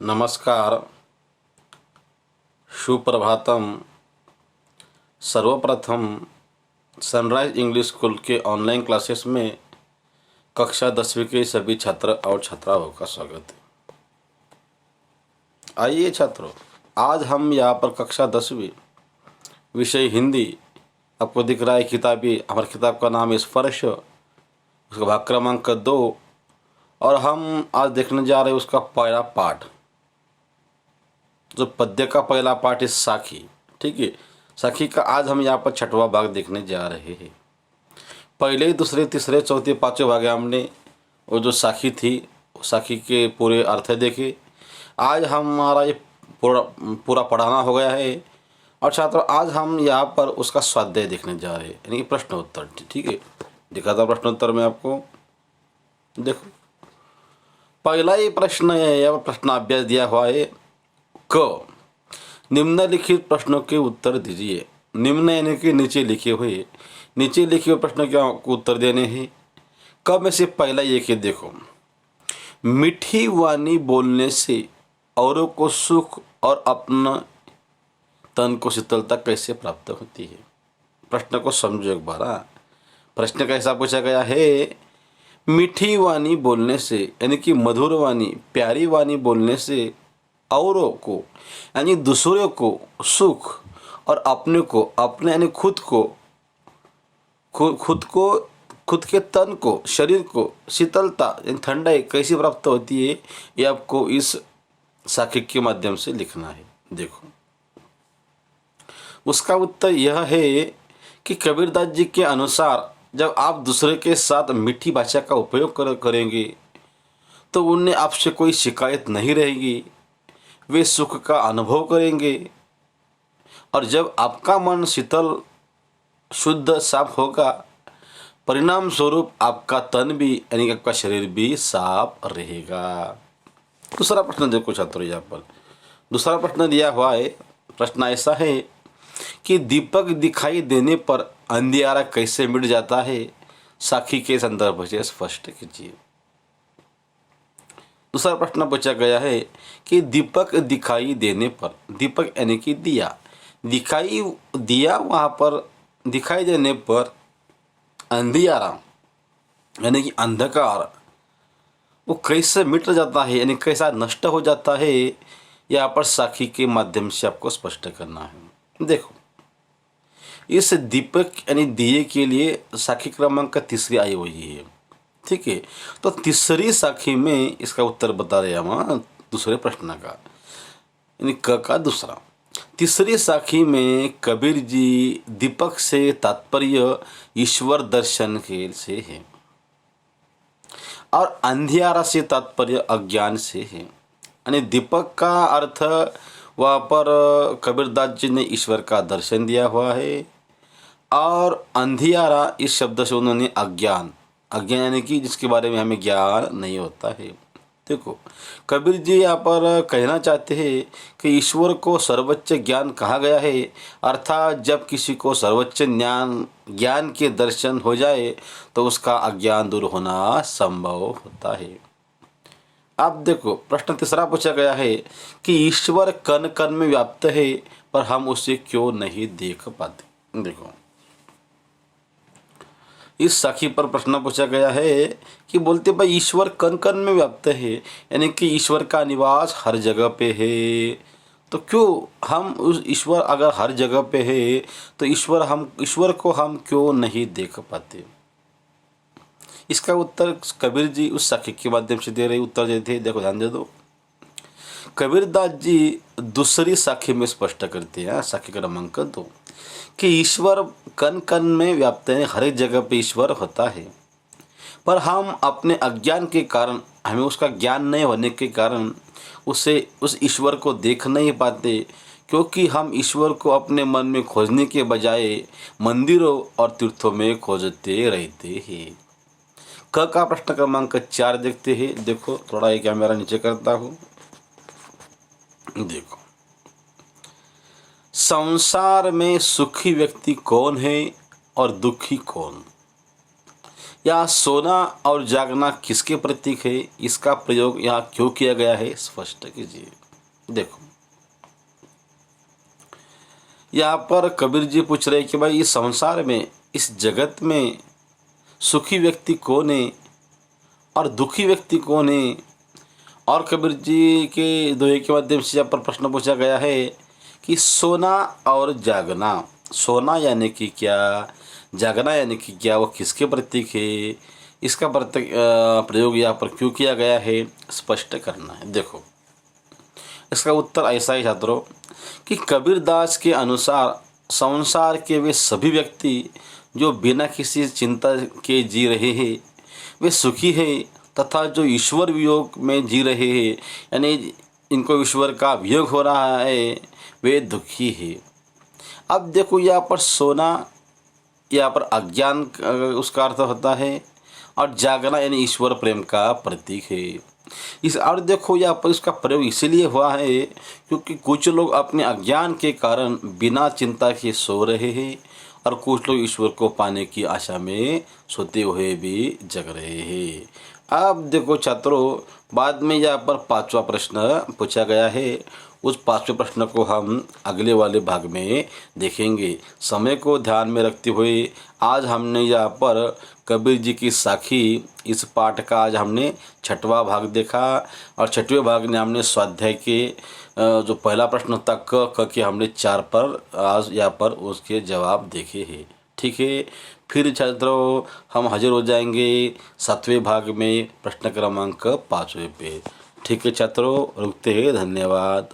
नमस्कार, सुप्रभातम। सर्वप्रथम sunrise English school के ऑनलाइन क्लासेस में कक्षा 10वीं के सभी छात्र और छात्राओं का स्वागत है। आइए छात्रों, आज हम यहाँ पर कक्षा 10वीं विषय हिंदी, आपको दिख रहा है किताबी, हमारी किताब का नाम है स्पर्श, उसका भाग क्रमांक 2 और हम आज देखने जा रहे हैं उसका पहला पाठ। जो पद्य का पहला पाठ है साखी, ठीक है। साखी का आज हम यहाँ पर छठवां भाग देखने जा रहे हैं। पहले, दूसरे, तीसरे, चौथे, पांचवें भाग हमने वो जो साखी थी, साखी के पूरे अर्थ देखे। आज हमारा ये पूरा पढ़ाना हो गया है और छात्रों आज हम यहाँ पर उसका स्वाध्याय देखने जा रहे हैं, यानी कि प्रश्न उत्तर, ठीक है। दिखा था प्रश्न उत्तर में आपको, देखो पहला ये प्रश्न है, यहाँ पर प्रश्न अभ्यास दिया हुआ है। क निम्नलिखित प्रश्नों के उत्तर दीजिए। निम्न यानी कि नीचे लिखे हुए प्रश्नों के उत्तर देने हैं। क में से पहला ये कि देखो, मीठी वाणी बोलने से औरों को सुख और अपना तन को शीतलता कैसे प्राप्त होती है। प्रश्न को समझो एक बार। प्रश्न कैसा पूछा गया है? मीठी वाणी बोलने से यानी कि मधुर वाणी, प्यारी वाणी बोलने से औरों को यानी दूसरों को सुख और अपने को, अपने यानी खुद के तन को, शरीर को शीतलता यानी ठंडाई कैसी प्राप्त होती है, ये आपको इस साखी के माध्यम से लिखना है। देखो उसका उत्तर यह है कि कबीरदास जी के अनुसार जब आप दूसरे के साथ मीठी भाषा का उपयोग करेंगे तो उन्हें आपसे कोई शिकायत नहीं रहेगी, वे सुख का अनुभव करेंगे। और जब आपका मन शीतल, शुद्ध, साफ होगा, परिणाम स्वरूप आपका तन भी यानी कि आपका शरीर भी साफ रहेगा। दूसरा प्रश्न देखो छात्रों, यहाँ पर दूसरा प्रश्न दिया हुआ है। प्रश्न ऐसा है कि दीपक दिखाई देने पर अंधियारा कैसे मिट जाता है, साखी के संदर्भ से स्पष्ट कीजिए। दूसरा प्रश्न पूछा गया है कि दीपक दिखाई देने पर, दीपक यानी कि दिया, दिया वहाँ पर दिखाई देने पर अंधियारा यानी कि अंधकार वो कैसे मिट जाता है, यानी कैसा नष्ट हो जाता है, यहाँ पर साखी के माध्यम से आपको स्पष्ट करना है। देखो इस दीपक यानी दिए के लिए साखी क्रमांक तीसरी आई हुई है, ठीक है। तो तीसरी साखी में इसका उत्तर बता रहे हम दूसरे प्रश्न का, यानी क का दूसरा। तीसरी साखी में कबीर जी दीपक से तात्पर्य ईश्वर दर्शन के से है और अंधियारा से तात्पर्य अज्ञान से है। यानी दीपक का अर्थ वहाँ पर कबीरदास जी ने ईश्वर का दर्शन दिया हुआ है और अंधियारा इस शब्द से उन्होंने अज्ञान यानी कि जिसके बारे में हमें ज्ञान नहीं होता है। देखो कबीर जी यहाँ पर कहना चाहते हैं कि ईश्वर को सर्वोच्च ज्ञान कहा गया है, अर्थात जब किसी को सर्वोच्च ज्ञान के दर्शन हो जाए तो उसका अज्ञान दूर होना संभव होता है। अब देखो प्रश्न तीसरा पूछा गया है कि ईश्वर कण कण में व्याप्त है पर हम उसे क्यों नहीं देख पाते। देखो इस साखी पर प्रश्न पूछा गया है कि बोलते भाई ईश्वर कण कण में व्याप्त है, यानी कि ईश्वर का निवास हर जगह पे है, तो क्यों हम उस ईश्वर अगर हर जगह पे है तो ईश्वर को हम क्यों नहीं देख पाते। इसका उत्तर कबीर जी उस साखी के माध्यम से दे रहे उत्तर देते हैं। देखो ध्यान दे दो, कबीरदास जी दूसरी साखी में स्पष्ट करते हैं, साखी क्रमांक 2, कि ईश्वर कण कण में व्याप्त है, हर एक जगह पे ईश्वर होता है, पर हम अपने अज्ञान के कारण, हमें उसका ज्ञान नहीं होने के कारण उस ईश्वर को देख नहीं पाते, क्योंकि हम ईश्वर को अपने मन में खोजने के बजाय मंदिरों और तीर्थों में खोजते रहते हैं। क का प्रश्न क्रमांक 4 देखते हैं। देखो थोड़ा ये कैमरा नीचे करता हूँ। देखो संसार में सुखी व्यक्ति कौन है और दुखी कौन, यहाँ सोना और जागना किसके प्रतीक है, इसका प्रयोग यहाँ क्यों किया गया है, स्पष्ट कीजिए। देखो यहाँ पर कबीर जी पूछ रहे कि भाई इस संसार में, इस जगत में सुखी व्यक्ति कौन है और दुखी व्यक्ति कौन है। और कबीर जी के दोहे के माध्यम से यहाँ पर प्रश्न पूछा गया है कि सोना और जागना, सोना यानी कि क्या, जागना यानी कि क्या, वो किसके प्रतीक है, इसका प्रयोग यहाँ पर क्यों किया गया है, स्पष्ट करना है। देखो इसका उत्तर ऐसा ही छात्रों कि कबीरदास के अनुसार संसार के वे सभी व्यक्ति जो बिना किसी चिंता के जी रहे हैं वे सुखी हैं, तथा जो ईश्वर वियोग में जी रहे हैं यानी इनको ईश्वर का वियोग हो रहा है वे दुखी है। अब देखो यहाँ पर सोना, यहाँ पर अज्ञान उसका अर्थ होता है, और जागना यानी ईश्वर प्रेम का प्रतीक है। इस और देखो यहाँ पर इसका प्रयोग इसीलिए हुआ है क्योंकि कुछ लोग अपने अज्ञान के कारण बिना चिंता के सो रहे हैं और कुछ लोग ईश्वर को पाने की आशा में सोते हुए भी जग रहे हैं। अब देखो छात्रों, बाद में यहाँ पर 5वां प्रश्न पूछा गया है, उस 5वें प्रश्न को हम अगले वाले भाग में देखेंगे। समय को ध्यान में रखते हुए आज हमने यहाँ पर कबीर जी की साखी, इस पाठ का आज हमने 6वां भाग देखा, और 6वें भाग में हमने स्वाध्याय के जो पहला प्रश्न था क के हमने 4 पर आज यहाँ पर उसके जवाब देखे हैं। ठीक है, फिर छात्रों हम हाजिर हो जाएंगे 7वें भाग में प्रश्न क्रमांक 5वें पे। ठीक है छात्रों, रुकते हैं, धन्यवाद।